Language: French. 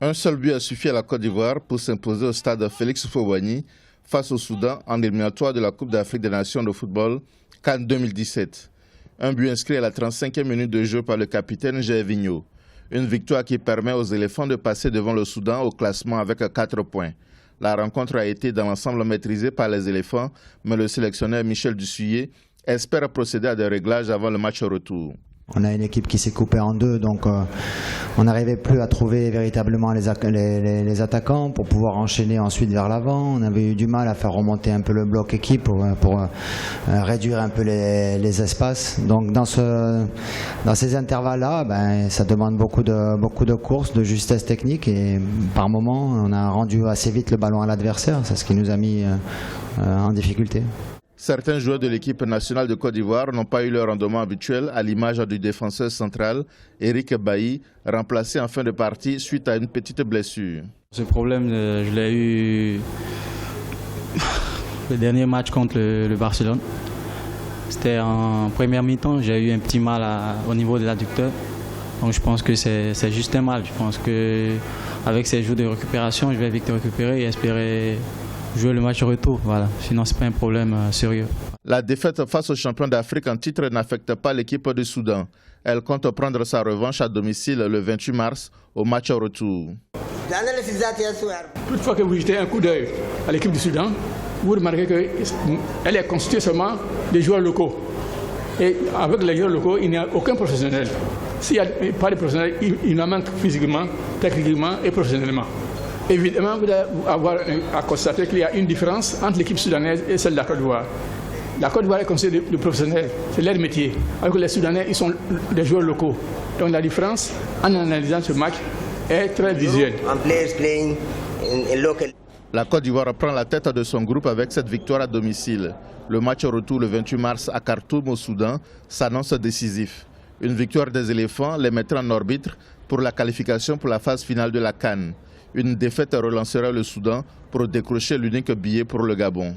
Un seul but a suffi à la Côte d'Ivoire pour s'imposer au stade Félix Houphouët-Boigny face au Soudan en éliminatoire de la Coupe d'Afrique des Nations de football CAN 2017. Un but inscrit à la 35e minute de jeu par le capitaine Gervinho. Une victoire qui permet aux éléphants de passer devant le Soudan au classement avec 4 points. La rencontre a été dans l'ensemble maîtrisée par les éléphants, mais le sélectionneur Michel Dussuyer espère procéder à des réglages avant le match retour. On a une équipe qui s'est coupée en deux, donc on n'arrivait plus à trouver véritablement les attaquants pour pouvoir enchaîner ensuite vers l'avant. On avait eu du mal à faire remonter un peu le bloc équipe pour réduire un peu les espaces. Donc dans ces intervalles-là, ça demande beaucoup de courses, de justesse technique et par moments on a rendu assez vite le ballon à l'adversaire. C'est ce qui nous a mis en difficulté. Certains joueurs de l'équipe nationale de Côte d'Ivoire n'ont pas eu leur rendement habituel, à l'image du défenseur central, Eric Bailly, remplacé en fin de partie suite à une petite blessure. Ce problème, je l'ai eu le dernier match contre le Barcelone. C'était en première mi-temps, j'ai eu un petit mal au niveau de l'adducteur. Donc je pense que c'est juste un mal. Je pense qu'avec ces jours de récupération, je vais vite récupérer et espérer jouer le match retour, voilà. Sinon c'est pas un problème sérieux. La défaite face aux champions d'Afrique en titre n'affecte pas l'équipe du Soudan. Elle compte prendre sa revanche à domicile le 28 mars au match retour. Toutefois que vous jetez un coup d'œil à l'équipe du Soudan, vous remarquez qu'elle est constituée seulement des joueurs locaux. Et avec les joueurs locaux, il n'y a aucun professionnel. S'il n'y a pas de professionnels, il en manque physiquement, techniquement et professionnellement. Évidemment, vous allez avoir à constater qu'il y a une différence entre l'équipe soudanaise et celle de la Côte d'Ivoire. La Côte d'Ivoire est considérée de professionnels, c'est leur métier, alors que les Soudanais, ils sont des joueurs locaux. Donc la différence, en analysant ce match, est très visuelle. La Côte d'Ivoire prend la tête de son groupe avec cette victoire à domicile. Le match retour le 28 mars à Khartoum au Soudan s'annonce décisif. Une victoire des éléphants les mettra en orbite pour la qualification pour la phase finale de la CAN. Une défaite relancerait le Soudan pour décrocher l'unique billet pour le Gabon.